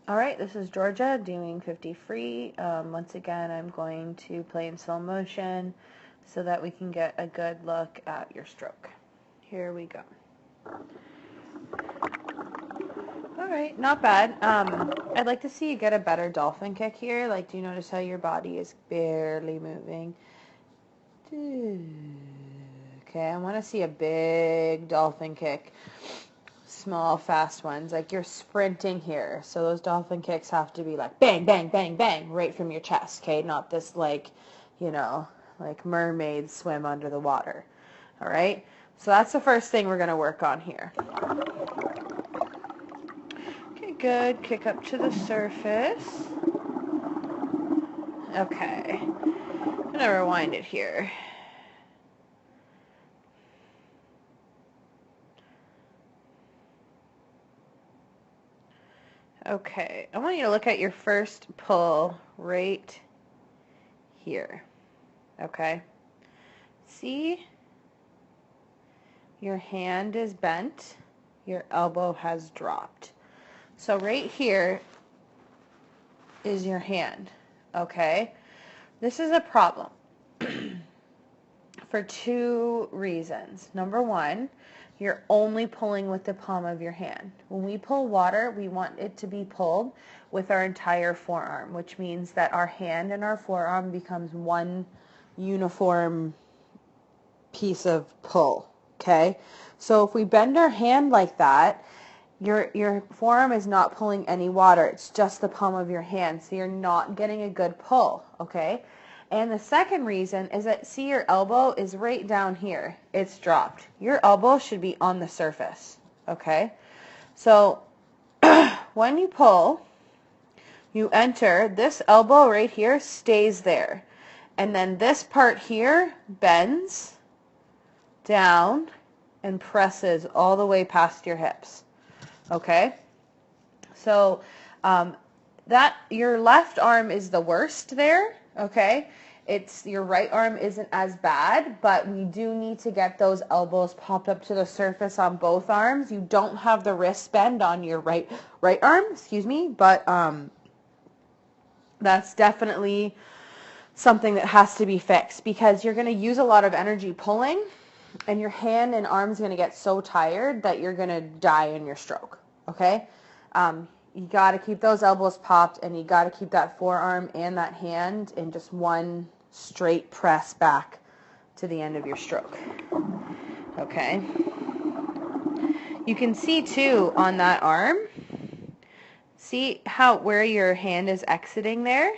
All right, this is Georgia doing 50 free. Once again, I'm going to play in slow motion so that we can get a good look at your stroke. Here we go. All right, not bad. I'd like to see you get a better dolphin kick here. Like, do you notice how your body is barely moving? Okay, I want to see a big dolphin kick. Small, fast ones. Like you're sprinting here. So those dolphin kicks have to be like bang, bang, bang, bang, right from your chest, okay? Not this like, like mermaids swim under the water. All right? So that's the first thing we're going to work on here. Okay, good. Kick up to the surface. Okay. I'm going to rewind it here. Okay, I want you to look at your first pull right here, okay? See, your hand is bent, your elbow has dropped. So right here is your hand, okay? This is a problem for two reasons. Number one, you're only pulling with the palm of your hand. When we pull water, we want it to be pulled with our entire forearm, which means that our hand and our forearm becomes one uniform piece of pull, okay? So if we bend our hand like that, your forearm is not pulling any water. It's just the palm of your hand, so you're not getting a good pull, okay? And the second reason is that, see, your elbow is right down here. It's dropped. Your elbow should be on the surface, okay? So when you pull, you enter, this elbow right here stays there. And then this part here bends down and presses all the way past your hips, okay? So that your left arm is the worst there, okay? Your right arm isn't as bad, but we do need to get those elbows popped up to the surface on both arms. You don't have the wrist bend on your right arm, but that's definitely something that has to be fixed because you're going to use a lot of energy pulling, and your hand and arm's going to get so tired that you're going to die in your stroke, okay? You got to keep those elbows popped, and you got to keep that forearm and that hand in just one straight press back to the end of your stroke, okay? You can see, too, on that arm, see where your hand is exiting there?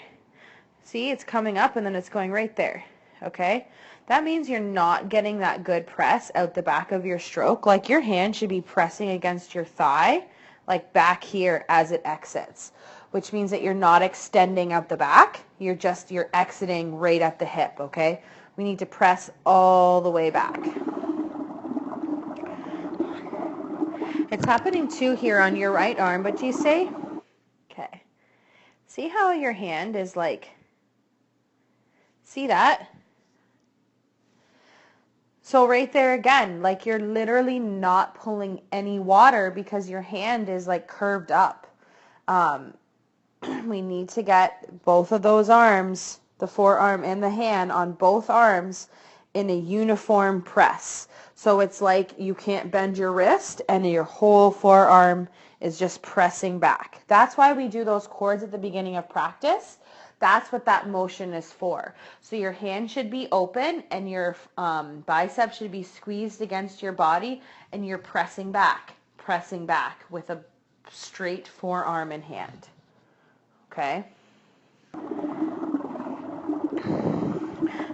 See, it's coming up, and then it's going right there, okay? That means you're not getting that good press out the back of your stroke. Like your hand should be pressing against your thigh, like back here as it exits, which means that you're not extending out the back. You're exiting right at the hip, okay? We need to press all the way back. It's happening too here on your right arm, but do you see? Okay. See how your hand is like, see that? So right there again, like you're literally not pulling any water because your hand is like curved up. We need to get both of those arms, the forearm and the hand, on both arms in a uniform press. So it's like you can't bend your wrist and your whole forearm is just pressing back. That's why we do those chords at the beginning of practice. That's what that motion is for. So your hand should be open and your bicep should be squeezed against your body, and you're pressing back with a straight forearm and hand. Okay?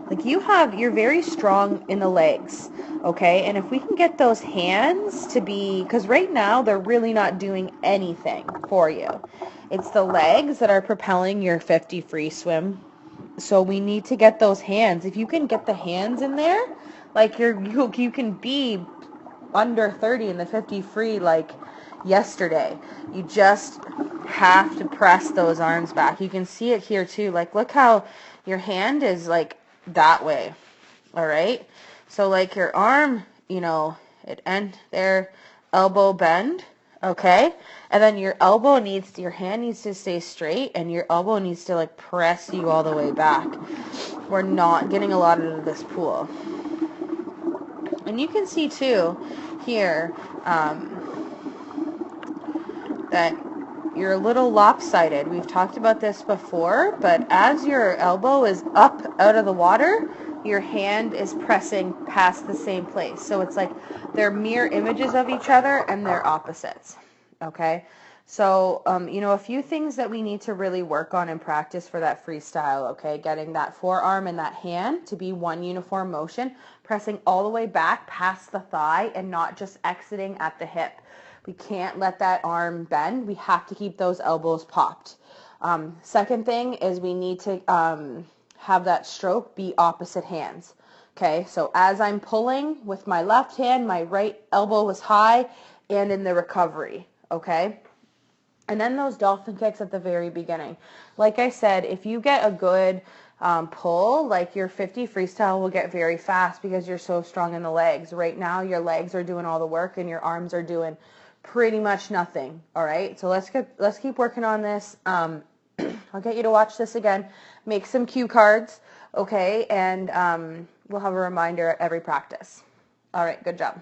Like you're very strong in the legs, okay? And if we can get those hands to be, because right now they're really not doing anything for you. It's the legs that are propelling your 50 free swim. So we need to get those hands. If you can get the hands in there, like you can be under 30 in the 50 free like yesterday. You just have to press those arms back. You can see it here too. Like look how your hand is like that way. All right? So like your arm, it end there, elbow bend, Okay? And then your hand needs to stay straight, and your elbow needs to like press you all the way back. We're not getting a lot out of this pool. And you can see too here that you're a little lopsided. We've talked about this before, but as your elbow is up out of the water, your hand is pressing past the same place. So it's like they're mirror images of each other and they're opposites. Okay? So, a few things that we need to really work on and practice for that freestyle, okay? Getting that forearm and that hand to be one uniform motion, pressing all the way back past the thigh and not just exiting at the hip. We can't let that arm bend. We have to keep those elbows popped. Second thing is we need to have that stroke be opposite hands. Okay, so as I'm pulling with my left hand, my right elbow is high and in the recovery. Okay? And then those dolphin kicks at the very beginning. Like I said, if you get a good pull, like your 50 freestyle will get very fast because you're so strong in the legs. Right now, your legs are doing all the work and your arms are doing pretty much nothing. All right, so let's keep working on this. I'll get you to watch this again. Make some cue cards, okay? And we'll have a reminder at every practice. All right, good job.